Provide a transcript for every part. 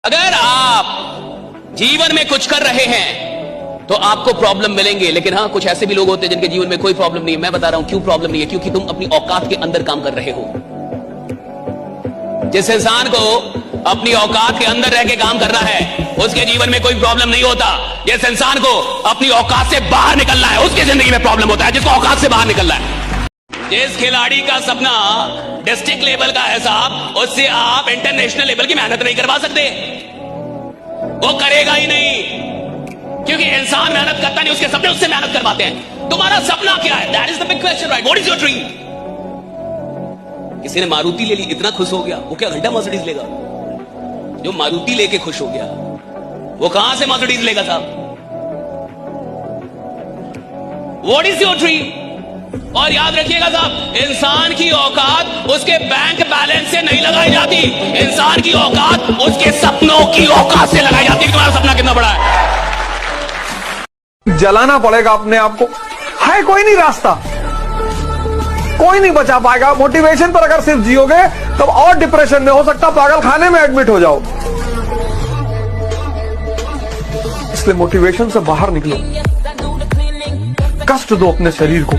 अगर आप जीवन में कुछ कर रहे हैं तो आपको प्रॉब्लम मिलेंगे, लेकिन हाँ कुछ ऐसे भी लोग होते हैं जिनके जीवन में कोई प्रॉब्लम नहीं है। मैं बता रहा हूं क्यों प्रॉब्लम नहीं है, क्योंकि तुम अपनी औकात के अंदर काम कर रहे हो। जिस इंसान को अपनी औकात के अंदर रह के काम करना है उसके जीवन में कोई प्रॉब्लम नहीं होता। जिस इंसान को अपनी औकात से बाहर निकलना है उसकी जिंदगी में प्रॉब्लम होता है, जिसको औकात से बाहर निकलना है। जिस खिलाड़ी का सपना डिस्ट्रिक्ट लेवल का है साहब, उससे आप इंटरनेशनल लेवल की मेहनत नहीं करवा सकते। वो करेगा ही नहीं, क्योंकि इंसान मेहनत करता नहीं, उसके सपने उससे मेहनत करवाते हैं। तुम्हारा सपना क्या है? That is the big question, right? What is your dream? किसी ने मारुति ले ली, इतना खुश हो गया, वो क्या घंटा मर्सिडीज लेगा? जो मारुति लेके खुश हो गया वो कहां से मर्सिडीज लेगा साहब? What is your dream? और याद रखिएगा साहब, इंसान की औकात उसके बैंक बैलेंस से नहीं लगाई जाती, इंसान की औकात उसके सपनों की औकात से लगाई जाती है। तुम्हारा सपना कितना बड़ा है? जलाना पड़ेगा अपने आप को। है कोई नहीं रास्ता, कोई नहीं बचा पाएगा। मोटिवेशन पर अगर सिर्फ जियोगे तब और डिप्रेशन में, हो सकता पागल खाने में एडमिट हो जाओ। इसलिए मोटिवेशन से बाहर निकलो, कष्ट दो अपने शरीर को।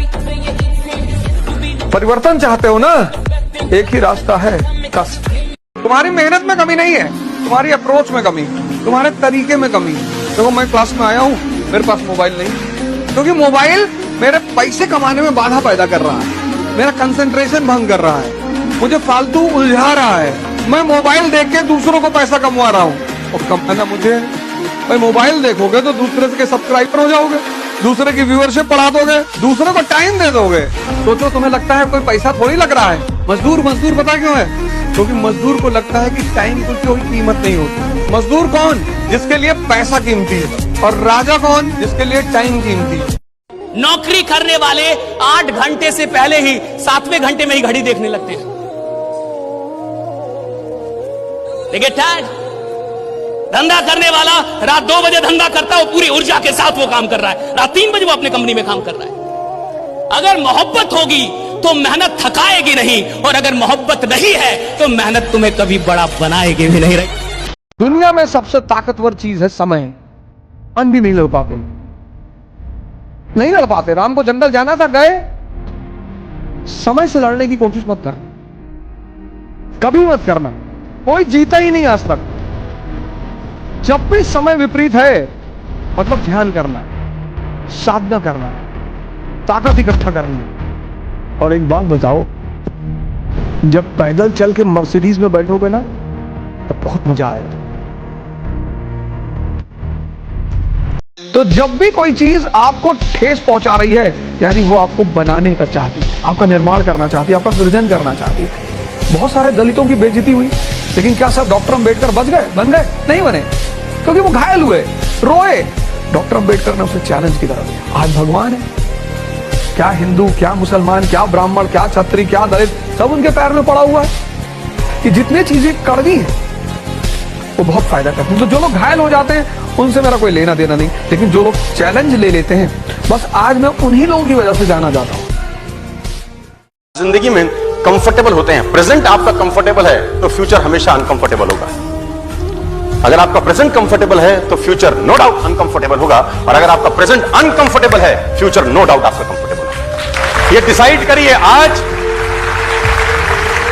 परिवर्तन चाहते हो ना, एक ही रास्ता है, कष्ट। तुम्हारी मेहनत में कमी नहीं है, तुम्हारी अप्रोच में कमी, तुम्हारे तरीके में कमी। देखो मैं क्लास में आया हूँ, मेरे पास मोबाइल नहीं, क्योंकि मोबाइल मेरे पैसे कमाने में बाधा पैदा कर रहा है, मेरा कंसंट्रेशन भंग कर रहा है, मुझे फालतू उलझा रहा है। मैं मोबाइल देख के दूसरों को पैसा कमवा रहा हूँ और कमाना मुझे। भाई मोबाइल देखोगे तो दूसरे के सब्सक्राइबर हो जाओगे, दूसरे की व्यूअरशिप बढ़ा दोगे, दूसरे को टाइम दे दोगे। सोचो तुम्हें लगता है कोई पैसा थोड़ी लग रहा है। मजदूर पता क्यों है? क्योंकि मजदूर को लगता है कि टाइम की कोई कीमत नहीं होती। मजदूर कौन? जिसके लिए पैसा कीमती है। और राजा कौन? जिसके लिए टाइम कीमती है। नौकरी करने वाले 8 घंटे से पहले ही 7वें घंटे में ही घड़ी देखने लगते हैं। धंधा करने वाला रात 2 बजे धंधा करता है, वो पूरी ऊर्जा के साथ वो काम कर रहा है, रात 3 बजे वो अपने कंपनी में काम कर रहा है। अगर मोहब्बत होगी तो मेहनत थकाएगी नहीं, और अगर मोहब्बत नहीं है तो मेहनत तुम्हें कभी बड़ा बनाएगी भी नहीं। रही दुनिया में सबसे ताकतवर चीज है समय। अन भी नहीं लड़ पाते, नहीं लड़ पाते। राम को जंगल जाना था, गए। समय से लड़ने की कोशिश मत कर, कभी मत करना। कोई जीता ही नहीं आज तक। जब भी समय विपरीत है मतलब ध्यान करना, साधना करना, ताकत इकट्ठा करनी। और एक बात बताओ, जब पैदल चल के मर्सिडीज में बैठोगे ना तो बहुत मजा आएगा। तो जब भी कोई चीज आपको ठेस पहुंचा रही है, यानी वो आपको बनाने का चाहती है, आपका निर्माण करना चाहती है, आपका सृजन करना चाहती है। बहुत सारे दलितों की बेइज्जती हुई, लेकिन क्या सब डॉक्टर अम्बेडकर बन गए? नहीं बने, क्योंकि वो घायल हुए, रोए। डॉक्टर अम्बेडकर ने उसे चैलेंज की तरफ। आज भगवान है, क्या हिंदू, क्या मुसलमान, क्या ब्राह्मण, क्या क्षत्रिय, क्या दलित, सब उनके पैर में पड़ा हुआ है कि जितनी चीजें कड़वी है वो बहुत फायदा करती है। तो जो लोग घायल हो जाते हैं उनसे मेरा कोई लेना देना नहीं, लेकिन जो लोग चैलेंज ले लेते हैं, बस आज मैं उन्हीं लोगों की वजह से जाना चाहता हूं। जिंदगी में कंफर्टेबल होते हैं। प्रेजेंट आपका कंफर्टेबल है तो फ्यूचर हमेशा अनकंफर्टेबल होगा। अगर आपका प्रेजेंट कंफर्टेबल है तो फ्यूचर नो डाउट अनकंफर्टेबल होगा, और अगर आपका प्रेजेंट अनकंफर्टेबल है फ्यूचर नो डाउट आपका कंफर्टेबल होगा। ये डिसाइड करिए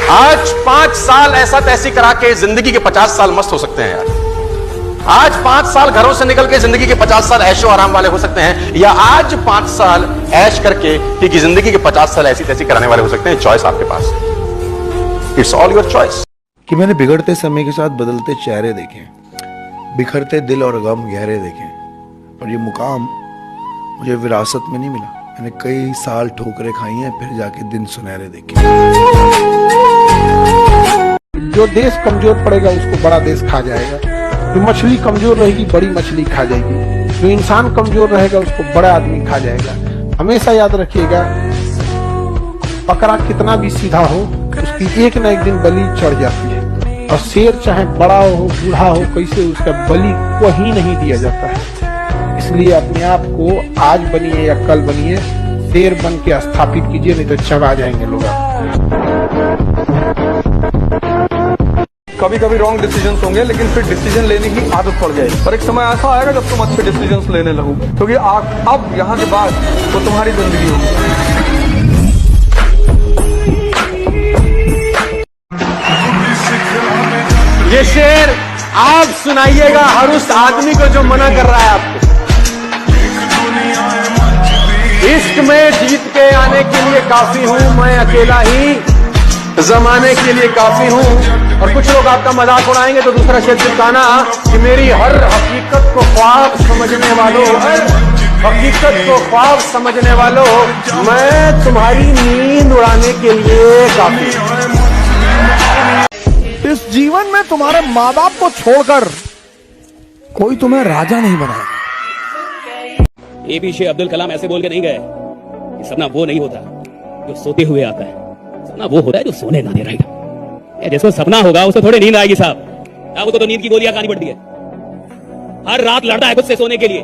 आज 5 साल ऐसा तैसी करा के जिंदगी के 50 साल मस्त हो सकते हैं यार। आज 5 साल घरों से निकल के जिंदगी के 50 साल ऐशो आराम वाले हो सकते हैं, या आज 5 साल ऐश करके कि जिंदगी के 50 साल ऐसी तैसी कराने वाले हो सकते हैं। चॉइस आपके पास, इट्स ऑल योर चॉइस। कि मैंने बिगड़ते समय के साथ बदलते चेहरे देखे, बिखरते दिल और गम गहरे देखे, और ये मुकाम मुझे विरासत में नहीं मिला। मैंने कई साल ठोकरें खाई हैं, फिर जाके दिन सुनहरे देखे। जो देश कमजोर पड़ेगा उसको बड़ा देश खा जाएगा, जो मछली कमजोर रहेगी बड़ी मछली खा जाएगी, जो इंसान कमजोर रहेगा उसको बड़ा आदमी खा जाएगा। हमेशा याद रखिएगा, बकरा कितना भी सीधा हो उसकी एक न एक दिन बलि चढ़ जाती है, और शेर चाहे बड़ा हो बूढ़ा हो कैसे, उसका बलि वही नहीं दिया जाता है। इसलिए अपने आप को आज बनिए या कल बनिए, शेर बन के स्थापित कीजिए, नहीं तो चबा जाएंगे लोग। कभी कभी रॉन्ग डिसीजंस होंगे, लेकिन फिर डिसीजन लेने की आदत पड़ जाएगी। और एक समय ऐसा आएगा जब तुम अच्छे डिसीजंस लेने लगोगे, क्योंकि अब यहाँ के बाद तो तुम्हारी जिंदगी होगी। ये शेर आप सुनाइएगा हर उस आदमी को जो मना कर रहा है आपको। इश्क में जीत के आने के लिए काफी हूं मैं अकेला ही, जमाने के लिए काफी हूं। और कुछ लोग आपका मजाक उड़ाएंगे तो दूसरा शेर चिपकाना कि मेरी हर हकीकत को ख्वाब समझने वालों, हर हकीकत को ख्वाब समझने वालों, मैं तुम्हारी नींद उड़ाने के लिए काफी हूं। इस जीवन में तुम्हारे माँ बाप को छोड़कर कोई तुम्हें राजा नहीं बनाएगा। एपीजे अब्दुल कलाम ऐसे बोल के नहीं गए कि सपना वो नहीं होता जो सोते हुए आता है, सपना वो होता है जो सोने ना दे। राइट, जिसको सपना होगा उसको थोड़ी नींद आएगी साहब। आपको तो नींद की गोलियां खानी पड़ती है, हर रात लड़ता है खुद से सोने के लिए।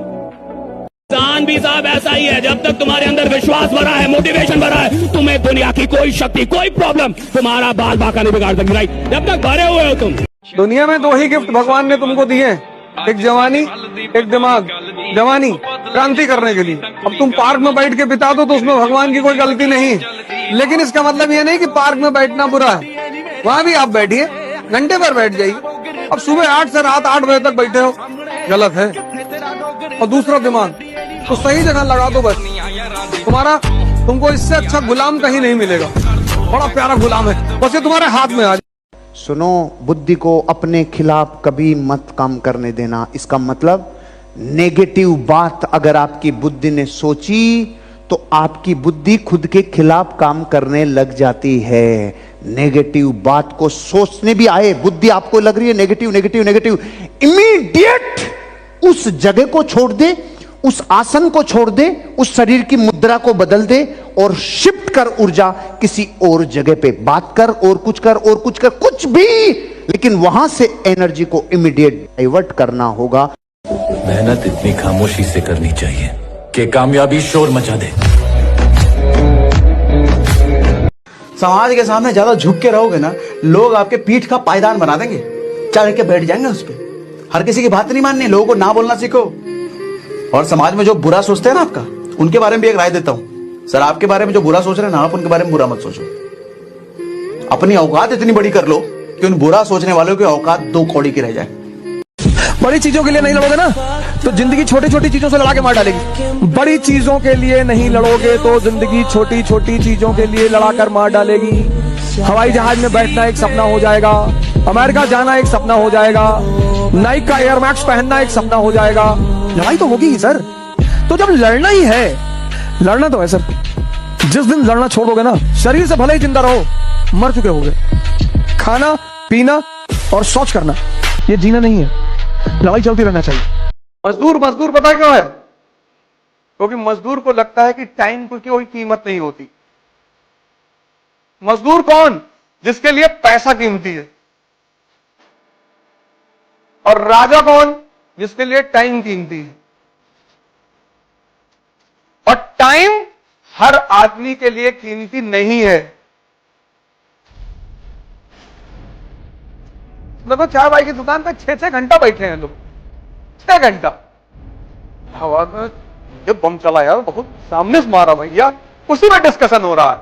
इंसान भी साहब ऐसा ही है, जब तक तुम्हारे अंदर विश्वास भरा है, मोटिवेशन भरा है, तुम्हें दुनिया की कोई शक्ति, कोई प्रॉब्लम तुम्हारा बाल बाका नहीं बिगाड़ सकती। राइट, जब तक भरे हुए हो तुम। दुनिया में 2 ही गिफ्ट भगवान ने तुमको दिए, एक जवानी, एक दिमाग। जवानी क्रांति करने के लिए। अब तुम पार्क में बैठ के बिता दो तो उसमें भगवान की कोई गलती नहीं, लेकिन इसका मतलब ये नहीं कि पार्क में बैठना बुरा है। वहां भी आप बैठिए, घंटे भर बैठ जाइए। अब सुबह 8 से रात 8 बजे तक बैठे हो, गलत है। और दूसरा दिमाग तो सही जगह लगा दो बस, तुमको इससे अच्छा गुलाम कहीं नहीं मिलेगा। बड़ा प्यारा गुलाम है, बस ये तुम्हारे हाथ में आ जाए। सुनो, बुद्धि को अपने खिलाफ कभी मत काम करने देना। इसका मतलब नेगेटिव बात अगर आपकी बुद्धि ने सोची तो आपकी बुद्धि खुद के खिलाफ काम करने लग जाती है। नेगेटिव बात को सोचने भी आए, बुद्धि आपको लग रही है नेगेटिव नेगेटिव नेगेटिव, इमीडिएट उस जगह को छोड़ दे, उस आसन को छोड़ दे, उस शरीर की मुद्रा को बदल दे और शिफ्ट कर ऊर्जा किसी और जगह पे। बात कर और कुछ कर और कुछ कर, कुछ भी, लेकिन वहां से एनर्जी को इमीडिएट डाइवर्ट करना होगा। मेहनत इतनी खामोशी से करनी चाहिए कि कामयाबी शोर मचा दे। समाज के सामने ज्यादा झुक के रहोगे ना, लोग आपके पीठ का पायदान बना देंगे, चढ़ के बैठ जाएंगे उस पर। हर किसी की बात नहीं माननी, लोगों को ना बोलना सीखो। और समाज में जो बुरा सोचते हैं ना आपका, उनके बारे में भी एक राय देता हूं। सर, आपके बारे में जो बुरा सोच रहे हैं ना, आप उनके बारे में बुरा मत सोचो। अपनी औकात इतनी बड़ी कर लो कि उन बुरा सोचने वालों की औकात 2 कौड़ी की रह जाए। बड़ी चीजों के लिए नहीं लड़ोगे ना तो जिंदगी छोटी छोटी चीजों से लड़ा के मार डालेगी। बड़ी चीजों के लिए नहीं लड़ोगे तो जिंदगी छोटी छोटी चीजों के लिए लड़ा कर मार डालेगी। हवाई जहाज में बैठना एक सपना हो जाएगा, अमेरिका जाना एक सपना हो जाएगा, नाइक का एयर मैक्स पहनना एक सपना हो जाएगा। लड़ाई तो होगी ही सर। तो जब लड़ना ही है, लड़ना तो है सर। जिस दिन लड़ना छोड़ दोगे ना, शरीर से भले ही जिंदा रहो, मर चुके होगे। खाना पीना और शौच करना ये जीना नहीं है, लड़ाई चलती रहना चाहिए। मजदूर पता क्यों है? क्योंकि मजदूर को लगता है कि टाइम की कोई कीमत नहीं होती। मजदूर कौन? जिसके लिए पैसा कीमती है। और राजा कौन? जिसके लिए टाइम कीमती है। और टाइम हर आदमी के लिए कीमती नहीं है। देखो, चाय भाई की दुकान पे 6-6 घंटा बैठे हैं लोग, 6 घंटा। हवा में ये बम चला यार, बहुत सामने से मारा भैया, उसी में डिस्कशन हो रहा है।